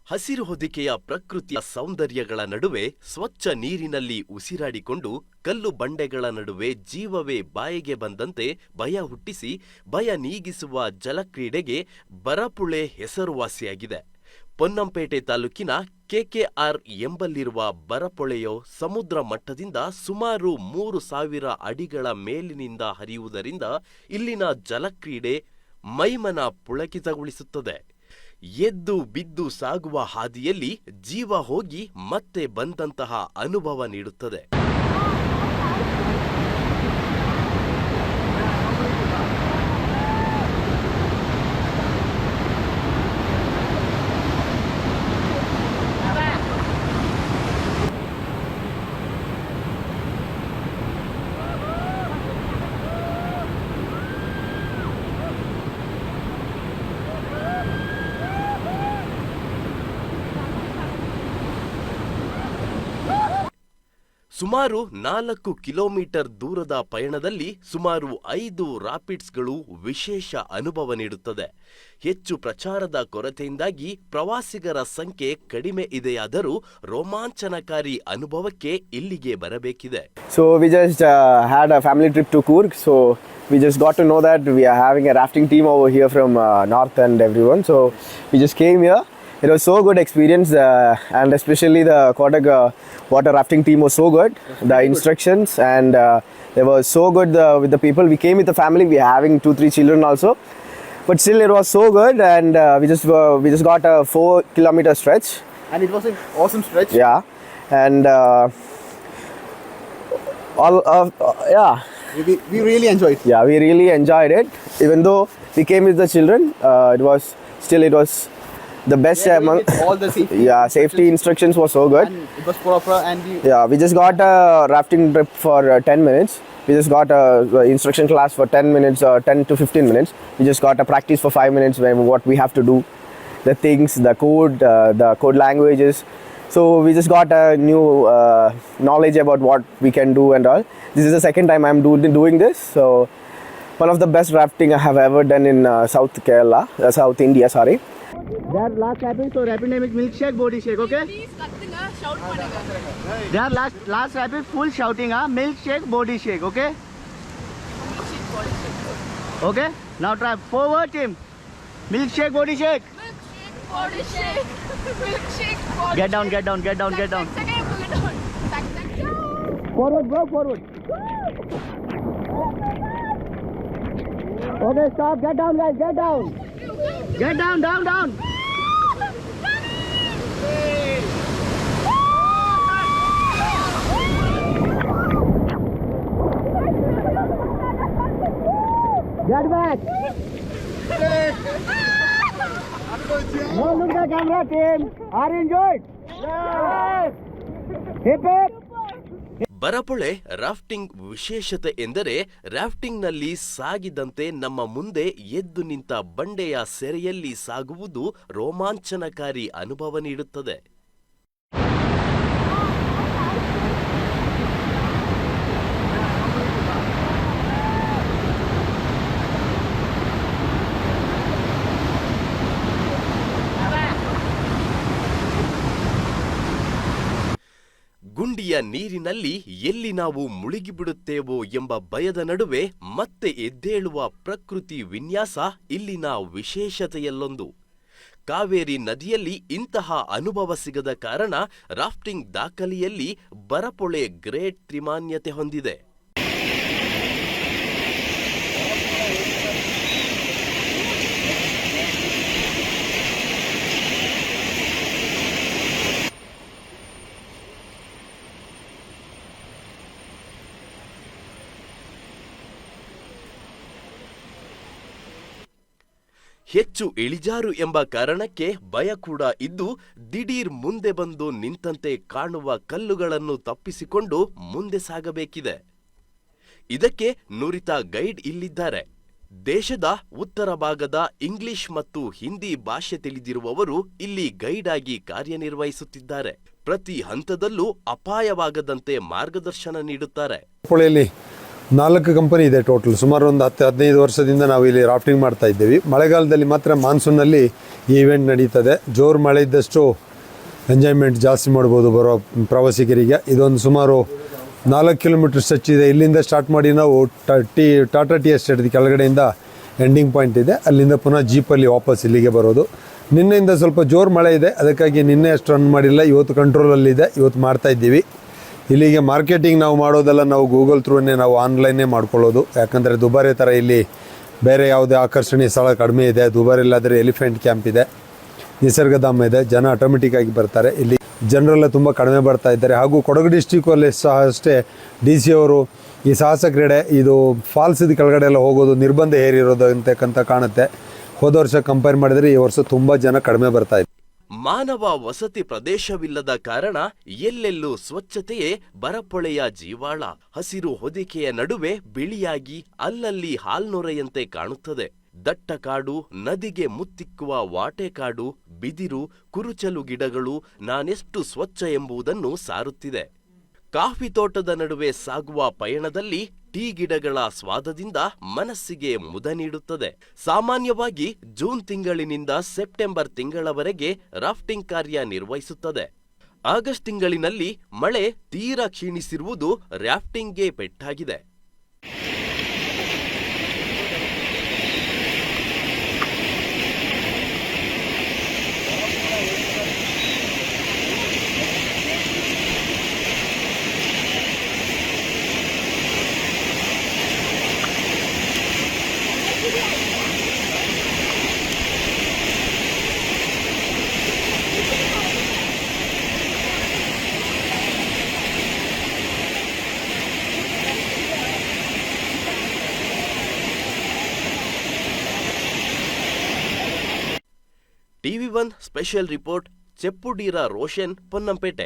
ಹಸಿರು ಹೊದಿಕೆಯ ಪ್ರಕೃತಿಯ ಸೌಂದರ್ಯಗಳ ನಡುವೆ ಸ್ವಚ್ಛ ನೀರಿನಲ್ಲಿ ಉಸಿರಾಡಿಕೊಂಡು ಕಲ್ಲು ಬಂಡೆಗಳ ನಡುವೆ ಜೀವವೇ ಬಾಯಿಗೆ ಬಂದಂತೆ ಭಯ ಹುಟ್ಟಿಸಿ ಭಯ ನೀಗಿಸುವ ಜಲಕ್ರೀಡೆಗೆ ಬರಪುಳೆ ಹೆಸರುವಾಸಿಯಾಗಿದೆ. ಪೊನ್ನಂಪೇಟೆ ತಾಲೂಕಿನ ಕೆಕೆಆರ್ ಎಂಬಲ್ಲಿರುವ ಬರಪೊಳೆಯು ಸಮುದ್ರ ಮಟ್ಟದಿಂದ ಸುಮಾರು 3000 ಅಡಿಗಳ ಮೇಲಿನಿಂದ ಹರಿಯುವುದರಿಂದ ಇಲ್ಲಿನ ಜಲಕ್ರೀಡೆ ಮೈಮನ ಪುಳಕಿತಗೊಳಿಸುತ್ತದೆ. ಎದ್ದು ಬಿದ್ದು ಸಾಗುವ ಹಾದಿಯಲ್ಲಿ ಜೀವ ಹೋಗಿ ಮತ್ತೆ ಬಂದಂತಹ ಅನುಭವ ನೀಡುತ್ತದೆ. ಸುಮಾರು 4 ಕಿಲೋಮೀಟರ್ ದೂರದ ಪಯಣದಲ್ಲಿ ಸುಮಾರು 5 ರಾಪಿಡ್ಸ್ಗಳು ವಿಶೇಷ ಅನುಭವ ನೀಡುತ್ತದೆ. ಹೆಚ್ಚು ಪ್ರಚಾರದ ಕೊರತೆಯಿಂದಾಗಿ ಪ್ರವಾಸಿಗರ ಸಂಖ್ಯೆ ಕಡಿಮೆ ಇದೆಯಾದರೂ ರೋಮಾಂಚನಕಾರಿ ಅನುಭವಕ್ಕೆ ಇಲ್ಲಿಗೆ ಬರಬೇಕಿದೆ. So we just had a family trip to Coorg. So we just got to know that we are having a rafting team over here from north and everyone. So we just came here. It was so good experience and especially the Kotak water rafting team was so good. The instructions and they were so good with the people. We came with the family. We are having 2-3 children also. But still it was so good and we just got a 4-kilometer stretch. And it was an awesome stretch. Yeah. And We really enjoyed it. Yeah, we really enjoyed it. Even though we came with the children, it was the best among all the safety. Yeah, safety instructions were so good. And it was proper and we just got a rafting trip for 10 minutes. We just got a instruction class for 10 minutes or 10 to 15 minutes. We just got a practice for 5 minutes what we have to do, the things, the code languages. So we just got a new knowledge about what we can do and all. This is the second time I'm doing this. So one of the best rafting I have ever done in South Kerala, South India, sorry. Their last rapid, so rapid name is milkshake body shake, okay? Please shout panega. Their last rapid full shouting, milkshake body shake, okay? Okay? Now try forward team. Milkshake body shake. Milkshake body shake. Milkshake body Get down, shake. get down, get down, get down. Second, pull it down. Tack. Forward, bro, forward. Okay, stop, get down guys, get down. Get down, down. Get back. No look the camera team. Are you enjoyed? Yes. Hip hip. Barapole rafting ವಿಶೇಷತೆ ಎಂದರೆ ರಾಫ್ಟಿಂಗ್ನಲ್ಲಿ ಸಾಗಿದಂತೆ ನಮ್ಮ ಮುಂದೆ ಎದ್ದು ನಿಂತ ಬಂಡೆಯ ಸೆರೆಯಲ್ಲಿ ಸಾಗುವುದು ರೋಮಾಂಚನಕಾರಿ ಅನುಭವ ನೀಡುತ್ತದೆ. ಗುಂಡಿಯ ನೀರಿನಲ್ಲಿ ಎಲ್ಲಿ ನಾವು ಮುಳುಗಿಬಿಡುತ್ತೇವೋ ಎಂಬ ಭಯದ ನಡುವೆ ಮತ್ತೆ ಎದ್ದೇಳುವ ಪ್ರಕೃತಿ ವಿನ್ಯಾಸ ಇಲ್ಲಿನ ವಿಶೇಷತೆಯಲ್ಲೊಂದು. ಕಾವೇರಿ ನದಿಯಲ್ಲಿ ಇಂತಹ ಅನುಭವ ಸಿಗದ ಕಾರಣ ರಾಫ್ಟಿಂಗ್ ದಾಖಲೆಯಲ್ಲಿ ಬರಪೊಳೆ ಗ್ರೇಟ್ ತ್ರಿಮಾನ್ಯತೆ ಹೊಂದಿದೆ. ಹೆಚ್ಚು ಇಳಿಜಾರು ಎಂಬ ಕಾರಣಕ್ಕೆ ಭಯ ಕೂಡ ಇದ್ದು ದಿಢೀರ್ ಮುಂದೆ ಬಂದು ನಿಂತಂತೆ ಕಾಣುವ ಕಲ್ಲುಗಳನ್ನು ತಪ್ಪಿಸಿಕೊಂಡು ಮುಂದೆ ಸಾಗಬೇಕಿದೆ. ಇದಕ್ಕೆ ನುರಿತ ಗೈಡ್ ಇಲ್ಲಿದ್ದಾರೆ. ದೇಶದ ಉತ್ತರ ಭಾಗದ ಇಂಗ್ಲಿಷ್ ಮತ್ತು ಹಿಂದಿ ಭಾಷೆ ತಿಳಿದಿರುವವರು ಇಲ್ಲಿ ಗೈಡ್ ಆಗಿ ಕಾರ್ಯನಿರ್ವಹಿಸುತ್ತಿದ್ದಾರೆ. ಪ್ರತಿ ಹಂತದಲ್ಲೂ ಅಪಾಯವಾಗದಂತೆ ಮಾರ್ಗದರ್ಶನ ನೀಡುತ್ತಾರೆ. 4 ಕಂಪನಿ ಇದೆ ಟೋಟಲ್. ಸುಮಾರು ಒಂದು 10-15 ವರ್ಷದಿಂದ ನಾವು ಇಲ್ಲಿ ರಾಫ್ಟಿಂಗ್ ಮಾಡ್ತಾ ಇದ್ದೀವಿ. ಮಳೆಗಾಲದಲ್ಲಿ ಮಾತ್ರ ಮಾನ್ಸೂನಲ್ಲಿ ಈ ಇವೆಂಟ್ ನಡೀತದೆ. ಜೋರು ಮಳೆ ಇದ್ದಷ್ಟು ಎಂಜಾಯ್ಮೆಂಟ್ ಜಾಸ್ತಿ ಮಾಡ್ಬೋದು ಬರೋ ಪ್ರವಾಸಿಗರಿಗೆ. ಇದೊಂದು ಸುಮಾರು 4 ಕಿಲೋಮೀಟರ್ ಸ್ಟ್ರೆಚ್ ಇದೆ. ಇಲ್ಲಿಂದ ಸ್ಟಾರ್ಟ್ ಮಾಡಿ ನಾವು ಟಾಟಾ ಟಿ ಎಸ್ಟೇಟ್ ಕೆಳಗಡೆಯಿಂದ ಎಂಡಿಂಗ್ ಪಾಯಿಂಟ್ ಇದೆ, ಅಲ್ಲಿಂದ ಪುನಃ ಜೀಪಲ್ಲಿ ವಾಪಸ್ ಇಲ್ಲಿಗೆ ಬರೋದು. ನಿನ್ನೆಯಿಂದ ಸ್ವಲ್ಪ ಜೋರು ಮಳೆ ಇದೆ, ಅದಕ್ಕಾಗಿ ನಿನ್ನೆ ಅಷ್ಟು ರನ್ ಮಾಡಿಲ್ಲ. ಇವತ್ತು ಕಂಟ್ರೋಲಲ್ಲಿದೆ, ಇವತ್ತು ಮಾಡ್ತಾ ಇದ್ದೀವಿ. ಇಲ್ಲಿಗೆ ಮಾರ್ಕೆಟಿಂಗ್ ನಾವು ಮಾಡೋದೆಲ್ಲ ನಾವು ಗೂಗಲ್ ಥ್ರೂನೇ ನಾವು ಆನ್ಲೈನೇ ಮಾಡ್ಕೊಳ್ಳೋದು. ಯಾಕಂದರೆ ದುಬಾರಿ ಥರ ಇಲ್ಲಿ ಬೇರೆ ಯಾವುದೇ ಆಕರ್ಷಣೀಯ ಸ್ಥಳ ಕಡಿಮೆ ಇದೆ. ದುಬಾರಿಲ್ಲಾದರೆ ಎಲಿಫೆಂಟ್ ಕ್ಯಾಂಪ್ ಇದೆ, ನಿಸರ್ಗಧಾಮ ಇದೆ. ಜನ ಆಟೋಮೆಟಿಕ್ಕಾಗಿ ಬರ್ತಾರೆ. ಇಲ್ಲಿ ಜನರೆಲ್ಲ ತುಂಬ ಕಡಿಮೆ ಬರ್ತಾ ಇದ್ದಾರೆ. ಹಾಗೂ ಕೊಡಗು ಡಿಸ್ಟಿಕಲ್ಲಿ ಸಹ ಅಷ್ಟೇ DC ಅವರು ಈ ಸಾಹಸ ಕ್ರೀಡೆ ಇದು ಫಾಲ್ಸಿದ ಕೆಳಗಡೆ ಎಲ್ಲ ಹೋಗೋದು ನಿರ್ಬಂಧ ಹೇರಿರೋದು ಅಂತಕ್ಕಂಥ ಕಾಣುತ್ತೆ. ಹೋದ ವರ್ಷ ಕಂಪೇರ್ ಮಾಡಿದರೆ ಈ ವರ್ಷ ತುಂಬ ಜನ ಕಡಿಮೆ ಬರ್ತಾ ಇದೆ. ಮಾನವ ವಸತಿ ಪ್ರದೇಶವಿಲ್ಲದ ಕಾರಣ ಎಲ್ಲೆಲ್ಲೂ ಸ್ವಚ್ಛತೆಯೇ ಬರಪೊಳೆಯ ಜೀವಾಳ. ಹಸಿರು ಹೊದಿಕೆಯ ನಡುವೆ ಬಿಳಿಯಾಗಿ ಅಲ್ಲಲ್ಲಿ ಹಾಲ್ನೊರೆಯಂತೆ ಕಾಣುತ್ತದೆ. ದಟ್ಟ ಕಾಡು, ನದಿಗೆ ಮುತ್ತಿಕ್ಕುವ ವಾಟೆಕಾಡು, ಬಿದಿರು, ಕುರುಚಲು ಗಿಡಗಳು ನಾನೆಷ್ಟು ಸ್ವಚ್ಛ ಎಂಬುದನ್ನು ಸಾರುತ್ತಿದೆ. ಕಾಫಿ ತೋಟದ ನಡುವೆ ಸಾಗುವ ಪಯಣದಲ್ಲಿ ಟೀ ಗಿಡಗಳ ಸ್ವಾದದಿಂದ ಮನಸ್ಸಿಗೆ ಮುದ ನೀಡುತ್ತದೆ. ಸಾಮಾನ್ಯವಾಗಿ ಜೂನ್ ತಿಂಗಳಿನಿಂದ ಸೆಪ್ಟೆಂಬರ್ ತಿಂಗಳವರೆಗೆ ರಾಫ್ಟಿಂಗ್ ಕಾರ್ಯ ನಿರ್ವಹಿಸುತ್ತದೆ. ಆಗಸ್ಟ್ ತಿಂಗಳಿನಲ್ಲಿ ಮಳೆ ತೀರಾ ಕ್ಷೀಣಿಸಿರುವುದು ರಾಫ್ಟಿಂಗ್ಗೆ ಪೆಟ್ಟಾಗಿದೆ. TV1 special report, Cheppudira Roshan, Ponnampet.